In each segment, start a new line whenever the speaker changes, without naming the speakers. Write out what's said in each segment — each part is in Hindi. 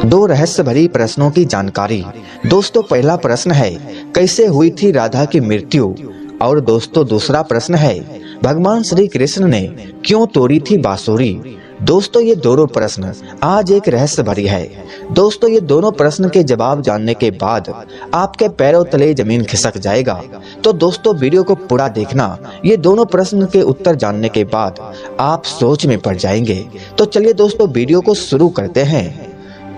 दो रहस्य भरी प्रश्नों की जानकारी। दोस्तों पहला प्रश्न है, कैसे हुई थी राधा की मृत्यु? और दोस्तों दूसरा प्रश्न है, भगवान श्री कृष्ण ने क्यों तोड़ी थी बांसुरी? दोस्तों ये दोनों प्रश्न आज एक रहस्य भरी है। दोस्तों ये दोनों प्रश्न के जवाब जानने के बाद आपके पैरों तले जमीन खिसक जाएगा। तो दोस्तों वीडियो को पूरा देखना। ये दोनों प्रश्न के उत्तर जानने के बाद आप सोच में पड़ जाएंगे। तो चलिए दोस्तों वीडियो को शुरू करते हैं।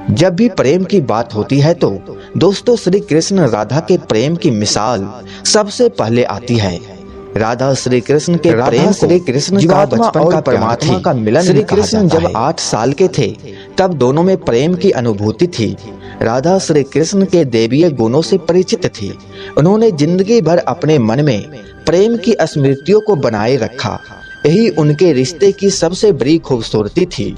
जब भी प्रेम की बात होती है तो दोस्तों श्री कृष्ण राधा के प्रेम की मिसाल सबसे पहले आती है। राधा श्री कृष्ण के प्रेम श्री कृष्ण का बचपन का परमात्मा का मिलन। श्री कृष्ण जब 8 साल के थे तब दोनों में प्रेम की अनुभूति थी। राधा श्री कृष्ण के दैवीय गुणों से परिचित थी। उन्होंने जिंदगी भर अपने मन में प्रेम की स्मृतियों को बनाए रखा। यही उनके रिश्ते की सबसे बड़ी खूबसूरती थी।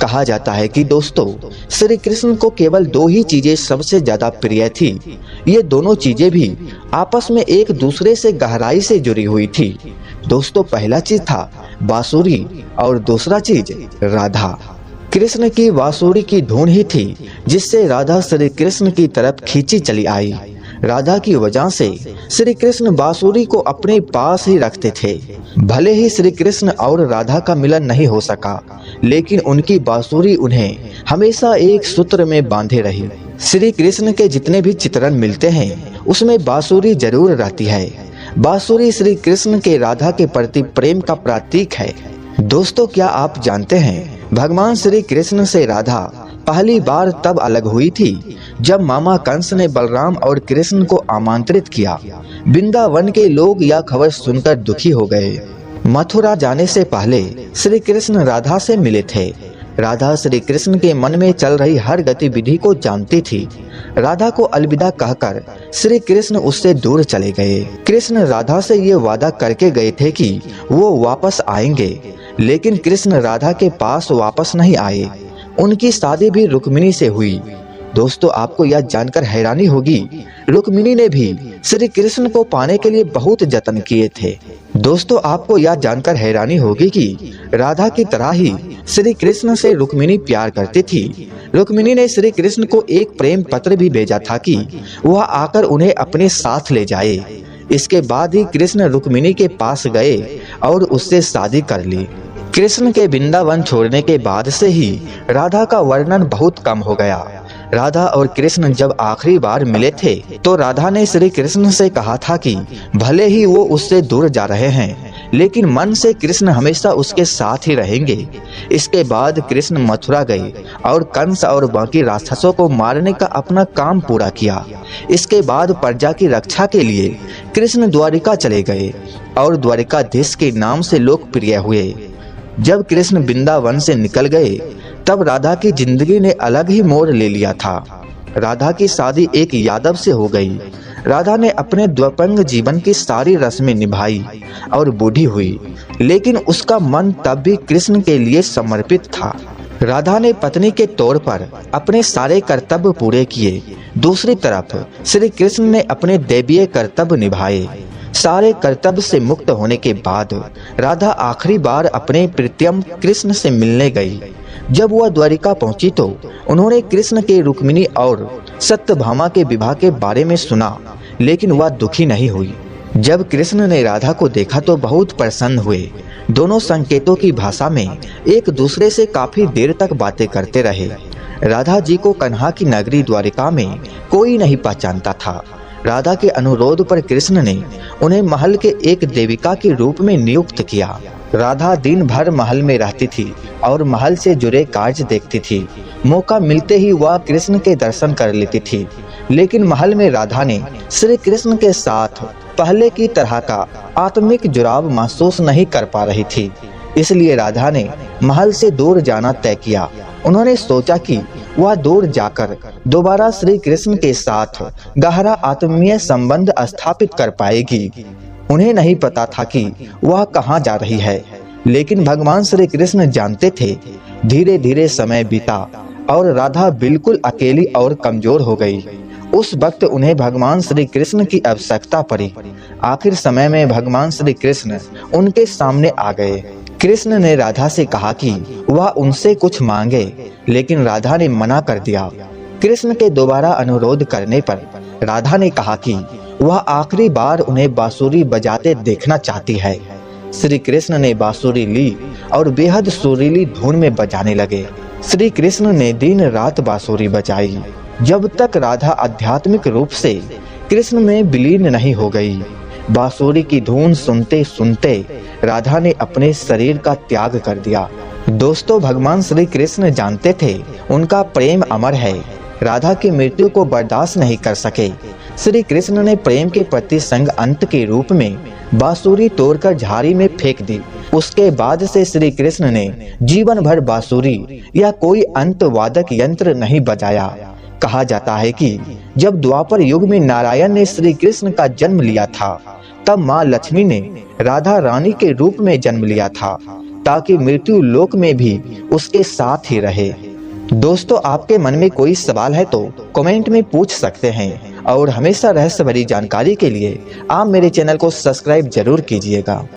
कहा जाता है कि दोस्तों श्री कृष्ण को केवल 2 ही चीजें सबसे ज्यादा प्रिय थी। ये दोनों चीजें भी आपस में एक दूसरे से गहराई से जुड़ी हुई थी। दोस्तों पहला चीज था बांसुरी और दूसरा चीज राधा। कृष्ण की बांसुरी की धुन ही थी जिससे राधा श्री कृष्ण की तरफ खींची चली आई। राधा की वजह से श्री कृष्ण बांसुरी को अपने पास ही रखते थे। भले ही श्री कृष्ण और राधा का मिलन नहीं हो सका, लेकिन उनकी बांसुरी उन्हें हमेशा एक सूत्र में बांधे रही। श्री कृष्ण के जितने भी चित्रण मिलते हैं उसमें बांसुरी जरूर रहती है। बांसुरी श्री कृष्ण के राधा के प्रति प्रेम का प्रतीक है। दोस्तों क्या आप जानते हैं भगवान श्री कृष्ण से राधा पहली बार तब अलग हुई थी जब मामा कंस ने बलराम और कृष्ण को आमंत्रित किया। वृंदावन के लोग यह खबर सुनकर दुखी हो गए। मथुरा जाने से पहले श्री कृष्ण राधा से मिले थे। राधा श्री कृष्ण के मन में चल रही हर गतिविधि को जानती थी। राधा को अलविदा कहकर श्री कृष्ण उससे दूर चले गए। कृष्ण राधा से ये वादा करके गए थे कि वो वापस आएंगे, लेकिन कृष्ण राधा के पास वापस नहीं आए। उनकी शादी भी रुक्मिणी से हुई। दोस्तों आपको यह जानकर हैरानी होगी, रुक्मिणी ने भी श्री कृष्ण को पाने के लिए बहुत जतन किए थे। दोस्तों आपको यह जानकर हैरानी होगी कि राधा की तरह ही श्री कृष्ण से रुक्मिणी प्यार करती थी। रुक्मिणी ने श्री कृष्ण को एक प्रेम पत्र भी भेजा था कि वह आकर उन्हें अपने साथ ले जाए। इसके बाद ही कृष्ण रुक्मिणी के पास गए और उससे शादी कर ली। कृष्ण के वृंदावन छोड़ने के बाद से ही राधा का वर्णन बहुत कम हो गया। राधा और कृष्ण जब आखिरी बार मिले थे तो राधा ने श्री कृष्ण से कहा था कि भले ही वो उससे दूर जा रहे हैं, लेकिन मन से कृष्ण हमेशा उसके साथ ही रहेंगे। इसके बाद कृष्ण मथुरा गए और कंस और बाकी राक्षसों को मारने का अपना काम पूरा किया। इसके बाद प्रजा की रक्षा के लिए कृष्ण द्वारिका चले गए और द्वारिकाधीश के नाम से लोकप्रिय हुए। जब कृष्ण वृंदावन से निकल गए तब राधा की जिंदगी ने अलग ही मोड़ ले लिया था। राधा की शादी एक यादव से हो गई। राधा ने अपने द्वैपायन जीवन की सारी रस्में निभाई और बूढ़ी हुई, लेकिन उसका मन तब भी कृष्ण के लिए समर्पित था। राधा ने पत्नी के तौर पर अपने सारे कर्तव्य पूरे किए। दूसरी तरफ श्री कृष्ण ने अपने दैवीय कर्तव्य निभाए। सारे कर्तव्य से मुक्त होने के बाद राधा आखिरी बार अपने प्रीतम कृष्ण से मिलने गई। जब वह द्वारिका पहुंची तो उन्होंने कृष्ण के रुक्मिणी और सत्यभामा के विवाह के बारे में सुना, लेकिन वह दुखी नहीं हुई। जब कृष्ण ने राधा को देखा तो बहुत प्रसन्न हुए। दोनों संकेतों की भाषा में एक दूसरे से काफी देर तक बातें करते रहे। राधा जी को कन्हा की नगरी द्वारिका में कोई नहीं पहचानता था। राधा के अनुरोध पर कृष्ण ने उन्हें महल के एक देविका के रूप में नियुक्त किया। राधा दिन भर महल में रहती थी और महल से जुड़े कार्य देखती थी। मौका मिलते ही वह कृष्ण के दर्शन कर लेती थी, लेकिन महल में राधा ने श्री कृष्ण के साथ पहले की तरह का आत्मिक जुड़ाव महसूस नहीं कर पा रही थी। इसलिए राधा ने महल से दूर जाना तय किया। उन्होंने सोचा कि वह दूर जाकर दोबारा श्री कृष्ण के साथ गहरा आत्मीय संबंध स्थापित कर पाएगी। उन्हें नहीं पता था कि वह कहाँ जा रही है, लेकिन भगवान श्री कृष्ण जानते थे। धीरे धीरे समय बीता और राधा बिल्कुल अकेली और कमजोर हो गई। उस वक्त उन्हें भगवान श्री कृष्ण की आवश्यकता पड़ी। आखिर समय में भगवान श्री कृष्ण उनके सामने आ गए। कृष्ण ने राधा से कहा कि वह उनसे कुछ मांगे, लेकिन राधा ने मना कर दिया। कृष्ण के दोबारा अनुरोध करने पर राधा ने कहा कि वह आखिरी बार उन्हें बांसुरी बजाते देखना चाहती है। श्री कृष्ण ने बांसुरी ली और बेहद सुरीली धुन में बजाने लगे। श्री कृष्ण ने दिन रात बांसुरी बजाई, जब तक राधा आध्यात्मिक रूप से कृष्ण में विलीन नहीं हो गई। बांसुरी की धुन सुनते सुनते राधा ने अपने शरीर का त्याग कर दिया। दोस्तों, भगवान श्री कृष्ण जानते थे उनका प्रेम अमर है। राधा की मृत्यु को बर्दाश्त नहीं कर सके। श्री कृष्ण ने प्रेम के प्रति संग अंत के रूप में बांसुरी तोड़कर झाड़ी में फेंक दी। उसके बाद से श्री कृष्ण ने जीवन भर बांसुरी या कोई अंत वादक यंत्र नहीं बजाया। कहा जाता है कि जब द्वापर युग में नारायण ने श्री कृष्ण का जन्म लिया था, तब माँ लक्ष्मी ने राधा रानी के रूप में जन्म लिया था, ताकि मृत्यु लोक में भी उसके साथ ही रहे। दोस्तों, आपके मन में कोई सवाल है तो कमेंट में पूछ सकते हैं, और हमेशा रहस्य भरी जानकारी के लिए आप मेरे चैनल को सब्सक्राइब जरूर कीजिएगा।